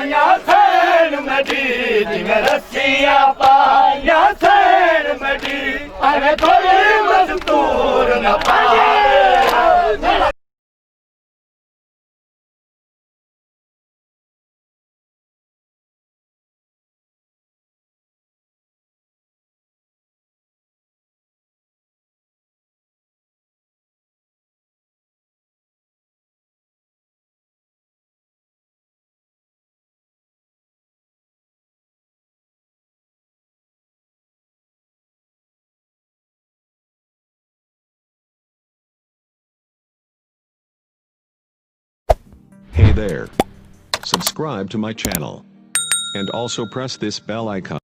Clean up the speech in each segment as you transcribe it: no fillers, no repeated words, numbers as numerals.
पाया San muddy जिमें रस्सियां पाया सैन मडी अरे थोड़ी मजदूर न पाए Hey there. Subscribe to my channel. And also press this bell icon.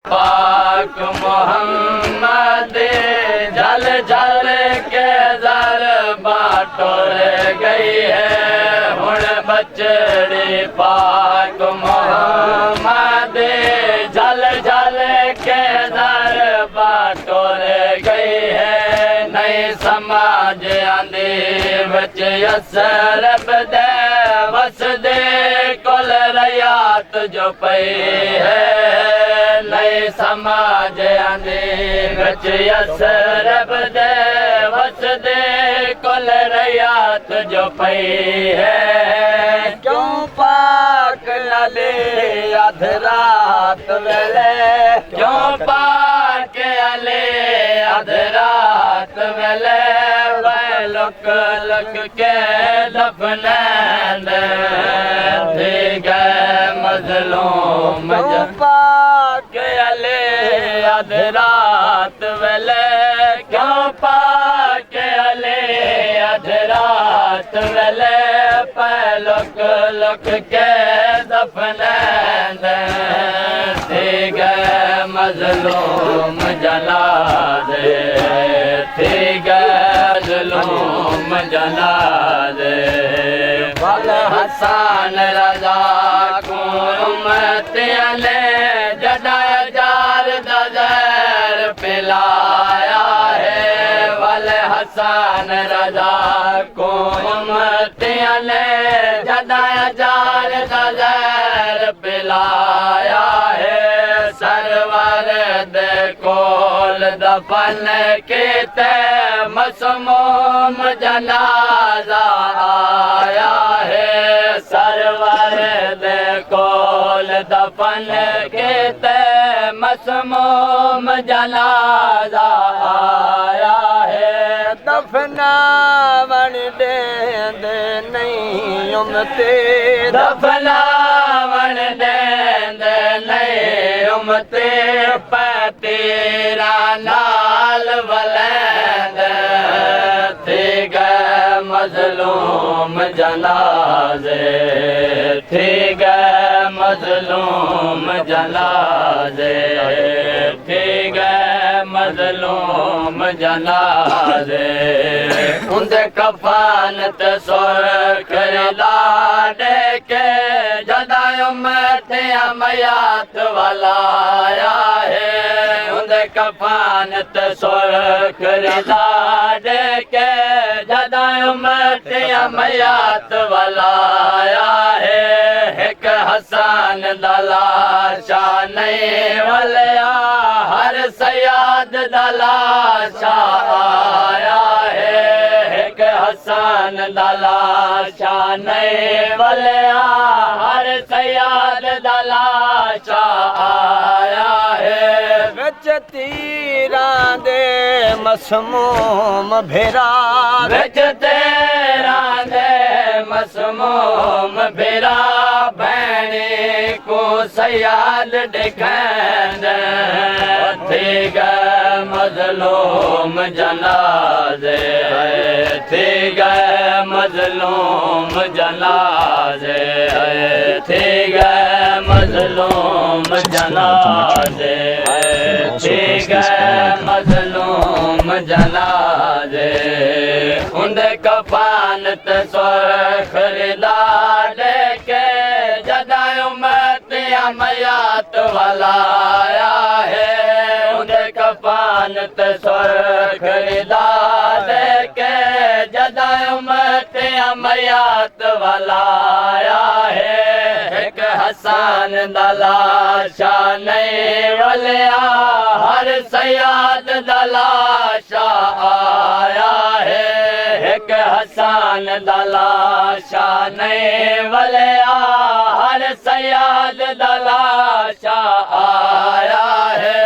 पाक मोहम्मद जल जल के जर बाटोर गई है हुण बचड़ी पाक मोहम्मद जल जल के जर बाटोर गई है नई समाज आंदी बच असरब दे वस दे कुल रयात जो पई है नए समाज आंदे बच असरब दे वस दे कुल रयात जो पई है क्यों पाक लले अध रात वेले क्यों पाक अले अध रात वेले लुक लुक के दफनैंद थी गए मजलूम पाक अले अध रात वेले क्यों पाक अले अध रात वेले लुक लुक के दफनैंद थी गए मजलूम जनाज़े थी गए मजलूम जनाज़े वल हसन रज़ा को उम्मत अले जदा जार दज़र पिलाया है वल हसन रज़ा को उम्मत अले जदा जार दज़र पिलाया है सरवर दे कोल दफन कीते मसमूम जनाजा आया है सरवर दे कोल दफन कीते मसमूम जनाजा आया है दफनावन दे नहीं उमते दफनावन दे नहीं उमते तेरा नाल वलैंद थी गए मजलूम जनाज़े थी गए मजलूम जनाज़े थी गए मजलूम जनाज़े उनके कफन ते सुर्ख लाडे के जदा उम्मत अमयात वलाया है उनके कफन ते सुर्ख लाडे के जदा उम्मत अमयात वलाया है एक हसन दलाशा नहीं वलया हर सयाद दलाशा आया है एक हसन दलाशा नहीं वलया हर सयाद दलाशा आया है विच तीरा दे मसमूम भेरा विच तेरा दे मसमूम भेरा भैने को सयाद दिखैंद थी गए मजलूम जनाज़े थी गए मजलूम जनाज़े थी गए मजलूम जनाज़े थी गए मजलूम जनाज़े उनके कफन ते सुर्ख लाडे के जदा उम्मत अमयात वलाया है उनके कफन ते सुर्ख लाडे के जदा उम्मत अमयात वलाया है एक हसन दलाशा नहीं वलया हर सयाद दलाशा आया है एक हसन दलाशा नहीं वलया हर सयाद दलाशा आया है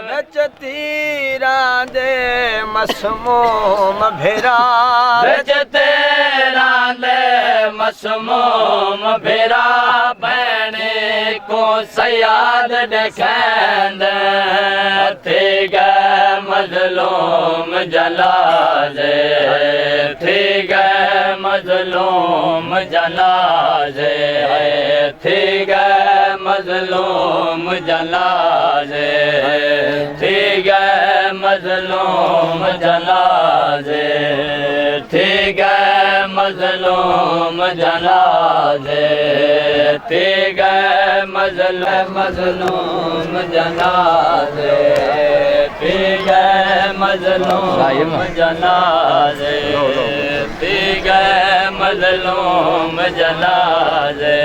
विच तीरा दे मसमूम भेरा विच तेरा दे मसमूम भेरा बहने को सयाद दिखैंद थी गए मजलूम जनाज़े थी गए मजलूम जनाजे थी गए मजलूम जनाजे थी गए मजलूम जनाजे थी गए मजलूम जनाजे थी गए मजलूम जनाजे थी गए मजलूम जनाजे थी गए मजलूम जनाजे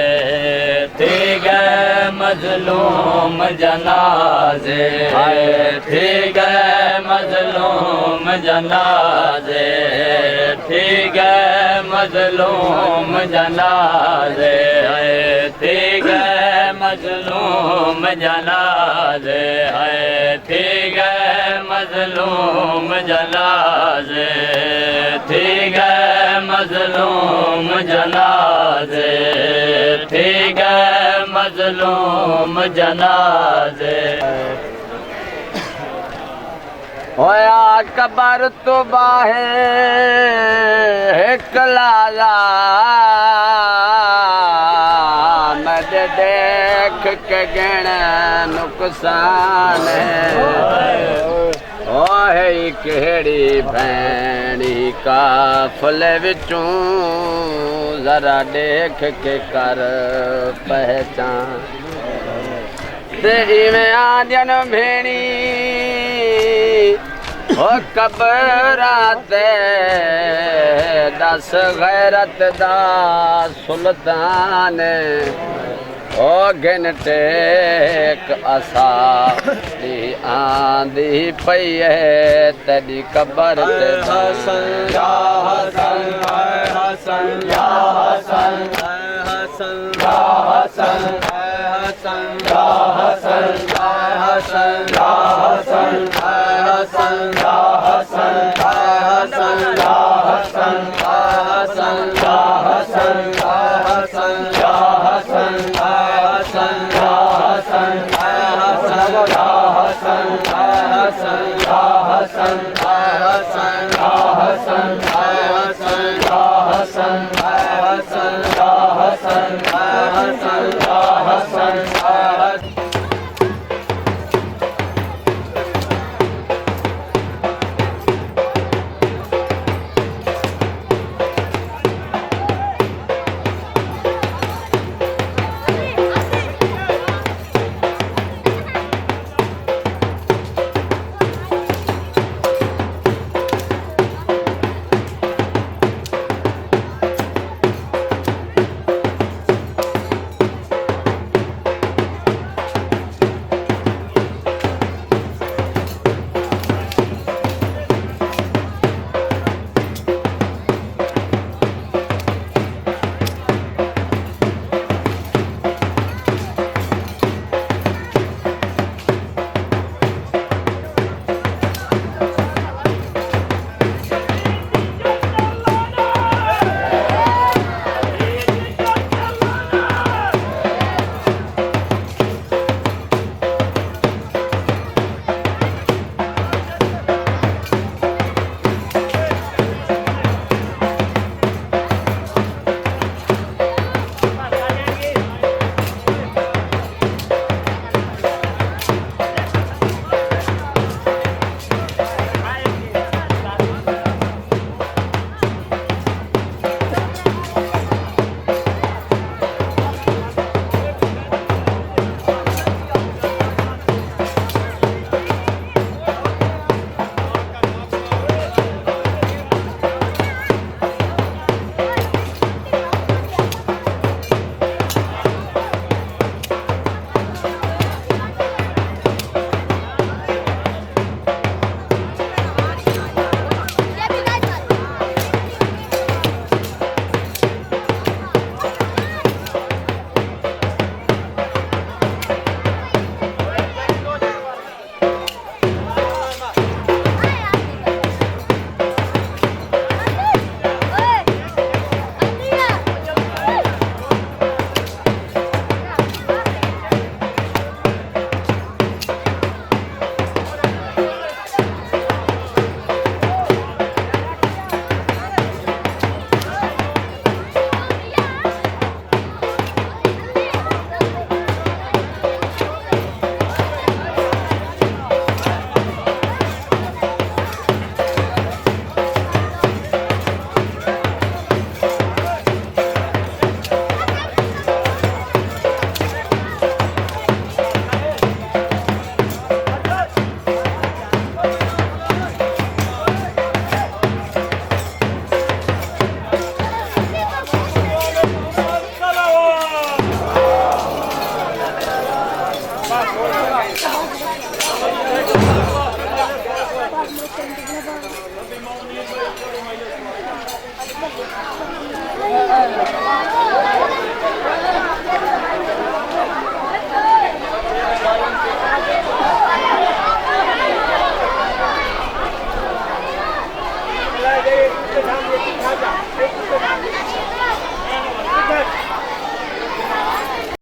थी गए मजलूम जनाजे थी गए मजलूम जनाजे थी गए मजलूम जनाजे थी गए मजलूम जनाजे थी गए मजलूम जनाजे थी गए मजलूम जनाजे थी गए मजलूम जनाजे होया कबर तो बाहे कलाया मद देख के गण नुकसान ओ है केड़ी भैणी का फल विचों जरा देख के कर पहचान ते इवें आजन भेणी ओ कबराते दस गैरत दा सुल्तान ओ गिनते एक असा दी आंदी पई है तेरी कबर ते हसन या हसन हसन या हसन हसन या हसन हसन या हसन हसन या हसन हसन या हसन हसन या हसन हसन या हसन हसन या हसन हसन या हसन हसन या हसन हसन या हसन हसन या हसन हसन या हसन हसन या हसन हसन या हसन